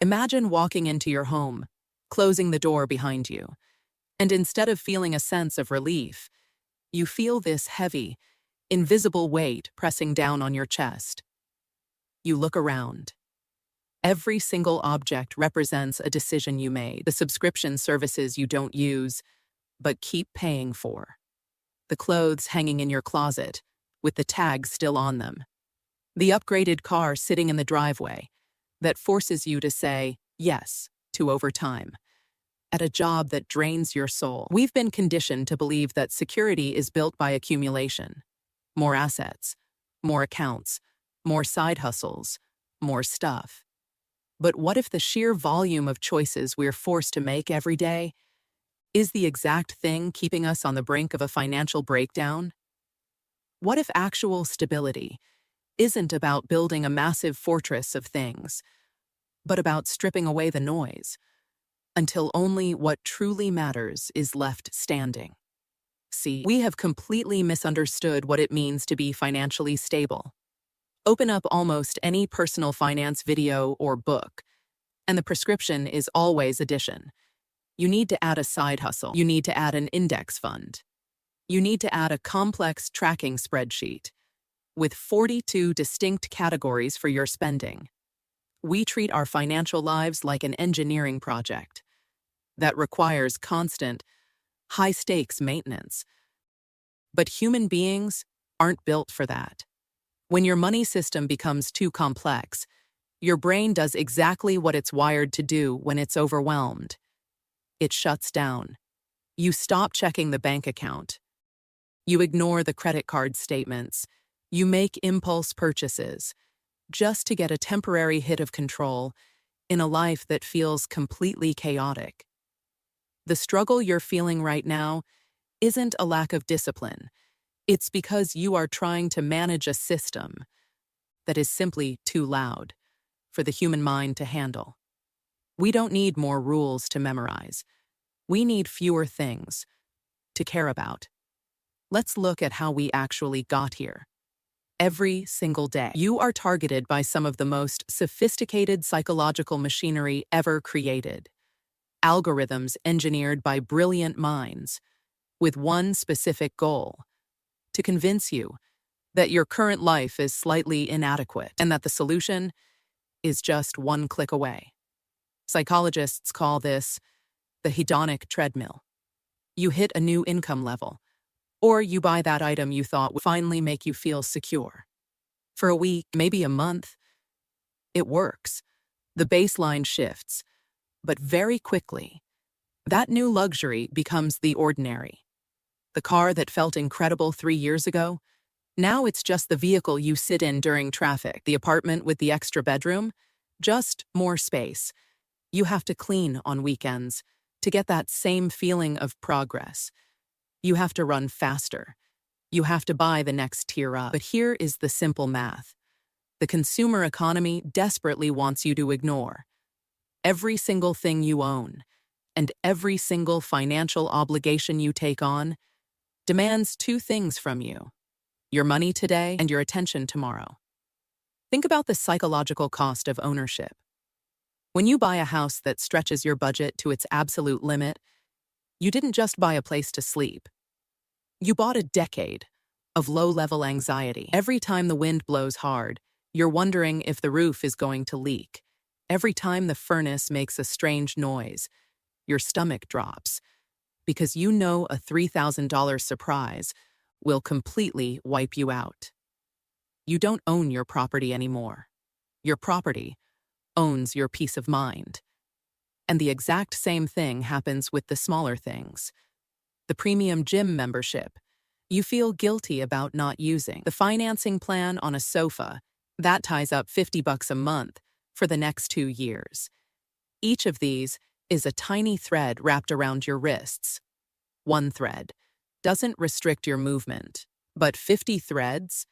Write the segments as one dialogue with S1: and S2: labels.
S1: Imagine walking into your home, closing the door behind you, and instead of feeling a sense of relief, you feel this heavy, invisible weight pressing down on your chest. You look around. Every single object represents a decision you made, the subscription services you don't use, but keep paying for. The clothes hanging in your closet, with the tags still on them. The upgraded car sitting in the driveway that forces you to say yes to overtime. At a job that drains your soul. We've been conditioned to believe that security is built by accumulation. More assets, more accounts, more side hustles, more stuff. But what if the sheer volume of choices we're forced to make every day is the exact thing keeping us on the brink of a financial breakdown? What if actual stability isn't about building a massive fortress of things, but about stripping away the noise until only what truly matters is left standing? See, we have completely misunderstood what it means to be financially stable. Open up almost any personal finance video or book, and the prescription is always addition. You need to add a side hustle. You need to add an index fund. You need to add a complex tracking spreadsheet with 42 distinct categories for your spending. We treat our financial lives like an engineering project that requires constant, high-stakes maintenance. But human beings aren't built for that. When your money system becomes too complex, your brain does exactly what it's wired to do when it's overwhelmed. It shuts down. You stop checking the bank account. You ignore the credit card statements. You make impulse purchases just to get a temporary hit of control in a life that feels completely chaotic. The struggle you're feeling right now isn't a lack of discipline. It's because you are trying to manage a system that is simply too loud for the human mind to handle. We don't need more rules to memorize. We need fewer things to care about. Let's look at how we actually got here. Every single day, you are targeted by some of the most sophisticated psychological machinery ever created. Algorithms engineered by brilliant minds with one specific goal: to convince you that your current life is slightly inadequate and that the solution is just one click away. Psychologists call this the hedonic treadmill. You hit a new income level, or you buy that item you thought would finally make you feel secure. For a week, maybe a month, it works. The baseline shifts, but very quickly, that new luxury becomes the ordinary. The car that felt incredible 3 years ago, now it's just the vehicle you sit in during traffic. The apartment with the extra bedroom, just more space. You have to clean on weekends to get that same feeling of progress. You have to run faster. You have to buy the next tier up. But here is the simple math. The consumer economy desperately wants you to ignore every single thing you own and every single financial obligation you take on demands two things from you: your money today and your attention tomorrow. Think about the psychological cost of ownership. When you buy a house that stretches your budget to its absolute limit, you didn't just buy a place to sleep. You bought a decade of low-level anxiety. Every time the wind blows hard, you're wondering if the roof is going to leak. Every time the furnace makes a strange noise, your stomach drops, because you know a $3,000 surprise will completely wipe you out. You don't own your property anymore. Your property owns your peace of mind. And the exact same thing happens with the smaller things. The premium gym membership you feel guilty about not using. The financing plan on a sofa that ties up $50 a month for the next 2 years. Each of these is a tiny thread wrapped around your wrists. One thread doesn't restrict your movement, but 50 threads?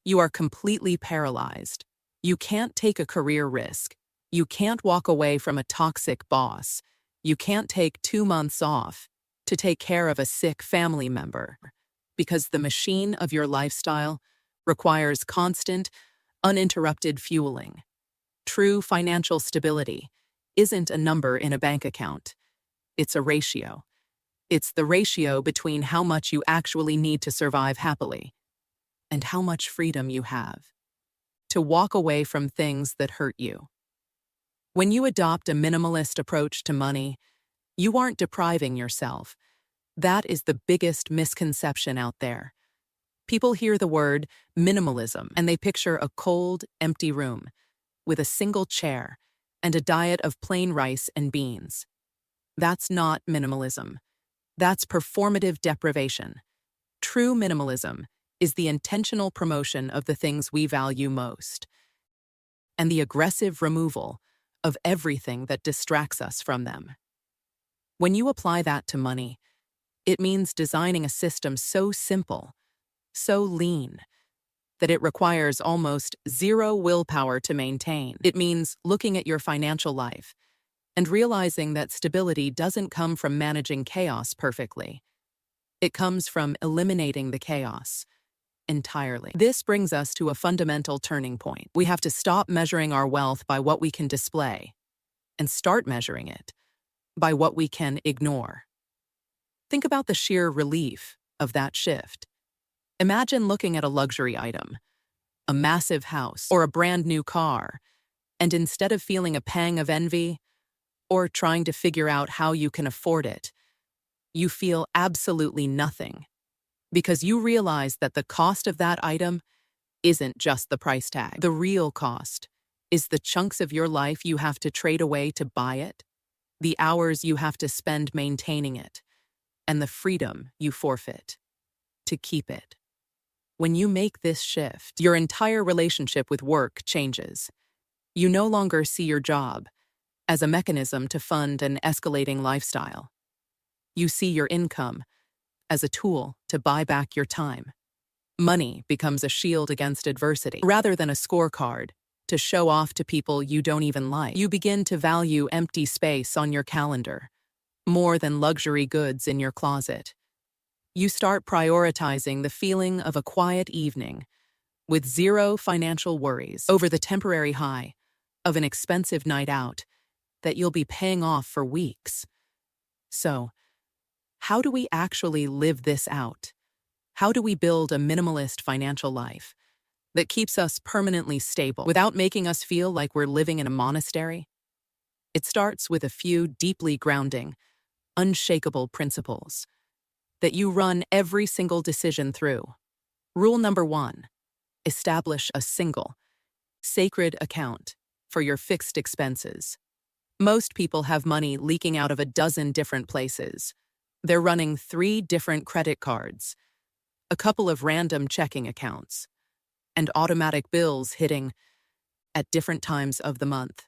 S1: You are completely paralyzed. You can't take a career risk. You can't walk away from a toxic boss. You can't take 2 months off to take care of a sick family member, because the machine of your lifestyle requires constant, uninterrupted fueling. True financial stability isn't a number in a bank account. It's a ratio. It's the ratio between how much you actually need to survive happily and how much freedom you have to walk away from things that hurt you. When you adopt a minimalist approach to money, you aren't depriving yourself. That is the biggest misconception out there. People hear the word minimalism and they picture a cold, empty room with a single chair and a diet of plain rice and beans. That's not minimalism. That's performative deprivation. True minimalism is the intentional promotion of the things we value most and the aggressive removal of everything that distracts us from them. When you apply that to money, it means designing a system so simple, so lean, that it requires almost zero willpower to maintain. It means looking at your financial life and realizing that stability doesn't come from managing chaos perfectly. It comes from eliminating the chaos entirely. This brings us to a fundamental turning point. We have to stop measuring our wealth by what we can display and start measuring it by what we can ignore. Think about the sheer relief of that shift. Imagine looking at a luxury item, a massive house, or a brand new car, and instead of feeling a pang of envy or trying to figure out how you can afford it, you feel absolutely nothing because you realize that the cost of that item isn't just the price tag. The real cost is the chunks of your life you have to trade away to buy it, the hours you have to spend maintaining it, and the freedom you forfeit to keep it. When you make this shift, your entire relationship with work changes. You no longer see your job as a mechanism to fund an escalating lifestyle. You see your income as a tool to buy back your time. Money becomes a shield against adversity rather than a scorecard to show off to people you don't even like. You begin to value empty space on your calendar more than luxury goods in your closet. You start prioritizing the feeling of a quiet evening with zero financial worries over the temporary high of an expensive night out that you'll be paying off for weeks. So, how do we actually live this out? How do we build a minimalist financial life that keeps us permanently stable without making us feel like we're living in a monastery? It starts with a few deeply grounding, unshakable principles that you run every single decision through. Rule number 1, establish a single, sacred account for your fixed expenses. Most people have money leaking out of a dozen different places. They're running 3 different credit cards, a couple of random checking accounts, and automatic bills hitting at different times of the month.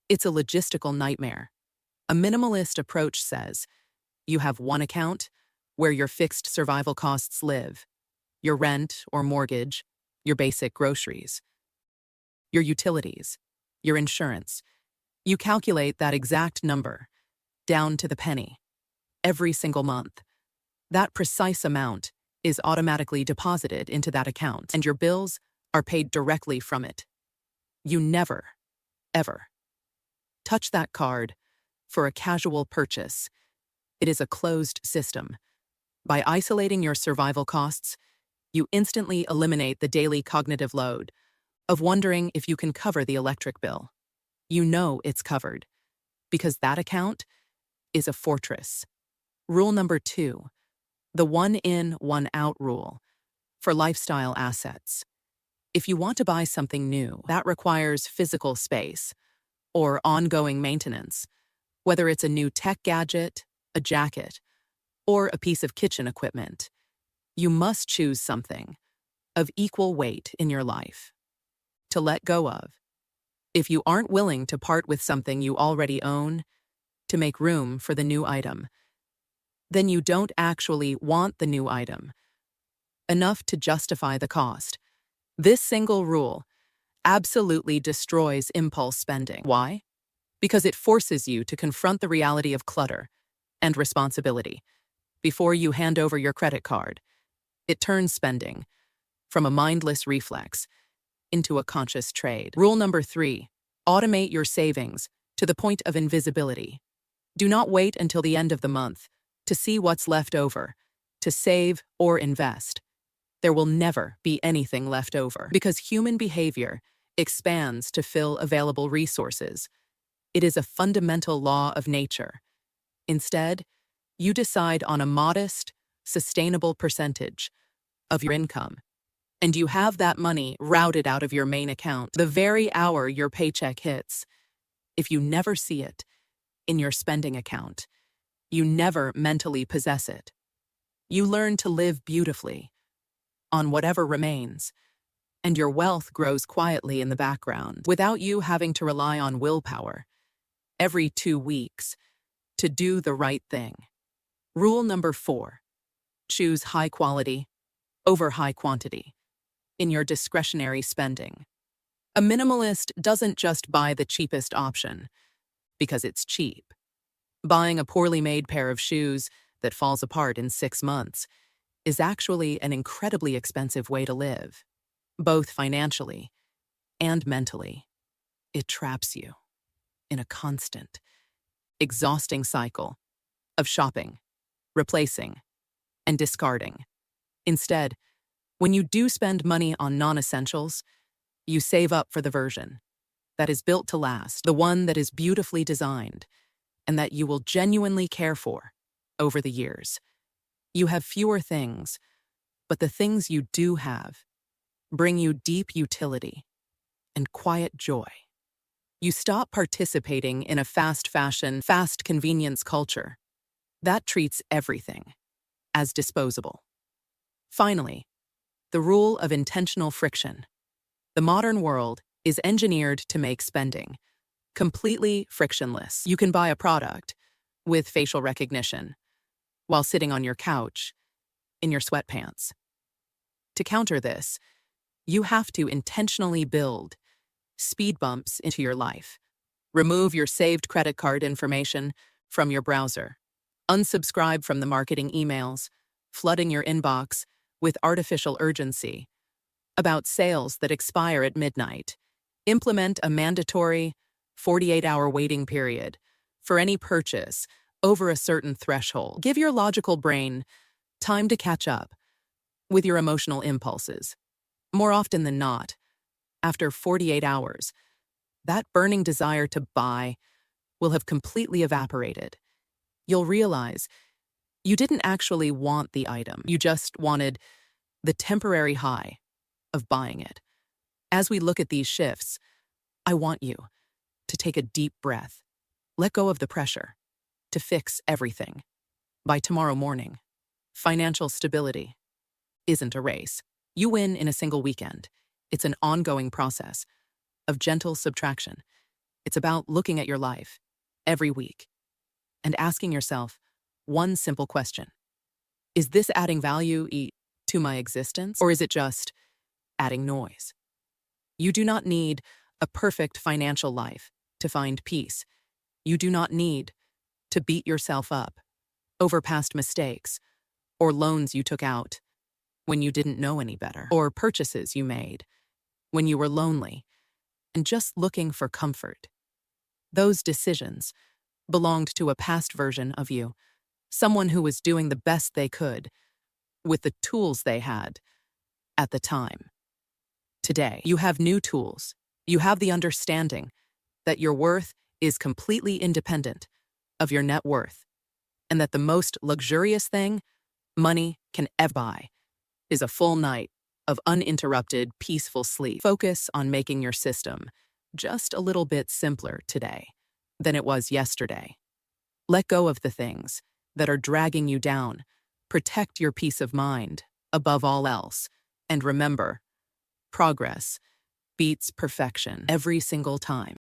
S1: It's a logistical nightmare. A minimalist approach says you have one account where your fixed survival costs live, your rent or mortgage, your basic groceries, your utilities, your insurance. You calculate that exact number, down to the penny, every single month. That precise amount is automatically deposited into that account, and your bills are paid directly from it. You never, ever touch that card for a casual purchase. It is a closed system. By isolating your survival costs, you instantly eliminate the daily cognitive load of wondering if you can cover the electric bill. You know it's covered because that account is a fortress. Rule number 2, the one in, one out rule for lifestyle assets. If you want to buy something new, that requires physical space or ongoing maintenance, whether it's a new tech gadget, a jacket, or a piece of kitchen equipment. You must choose something of equal weight in your life to let go of. If you aren't willing to part with something you already own to make room for the new item, then you don't actually want the new item enough to justify the cost. This single rule absolutely destroys impulse spending. Why? Because it forces you to confront the reality of clutter and responsibility before you hand over your credit card. It turns spending from a mindless reflex into a conscious trade. Rule number 3, Automate your savings to the point of invisibility. Do not wait until the end of the month to see what's left over, to save or invest. There will never be anything left over because human behavior expands to fill available resources. It is a fundamental law of nature. Instead, you decide on a modest, sustainable percentage of your income, and you have that money routed out of your main account the very hour your paycheck hits. If you never see it in your spending account, you never mentally possess it. You learn to live beautifully on whatever remains, and your wealth grows quietly in the background without you having to rely on willpower every 2 weeks to do the right thing. Rule number 4, choose high quality over high quantity in your discretionary spending. A minimalist doesn't just buy the cheapest option because it's cheap. Buying a poorly made pair of shoes that falls apart in 6 months is actually an incredibly expensive way to live, both financially and mentally. It traps you in a constant, exhausting cycle of shopping, replacing, and discarding. Instead, when you do spend money on non-essentials, you save up for the version that is built to last, the one that is beautifully designed, and that you will genuinely care for over the years. You have fewer things, but the things you do have bring you deep utility and quiet joy. You stop participating in a fast fashion, fast convenience culture that treats everything as disposable. Finally, the rule of intentional friction. The modern world is engineered to make spending completely frictionless. You can buy a product with facial recognition while sitting on your couch in your sweatpants. To counter this, you have to intentionally build speed bumps into your life. Remove your saved credit card information from your browser. Unsubscribe from the marketing emails, flooding your inbox with artificial urgency about sales that expire at midnight. Implement a mandatory 48-hour waiting period for any purchase over a certain threshold. Give your logical brain time to catch up with your emotional impulses. More often than not, after 48 hours, that burning desire to buy will have completely evaporated. You'll realize you didn't actually want the item. You just wanted the temporary high of buying it. As we look at these shifts, I want you to take a deep breath. Let go of the pressure to fix everything by tomorrow morning. Financial stability isn't a race you win in a single weekend. It's an ongoing process of gentle subtraction. It's about looking at your life every week and asking yourself one simple question. Is this adding value to my existence, or is it just adding noise? You do not need a perfect financial life to find peace. You do not need to beat yourself up over past mistakes or loans you took out when you didn't know any better, or purchases you made when you were lonely and just looking for comfort. Those decisions belonged to a past version of you, someone who was doing the best they could with the tools they had at the time. Today, you have new tools. You have the understanding that your worth is completely independent of your net worth, and that the most luxurious thing money can ever buy is a full night of uninterrupted, peaceful sleep. Focus on making your system just a little bit simpler today than it was yesterday. Let go of the things that are dragging you down. Protect your peace of mind above all else. And remember, progress beats perfection every single time.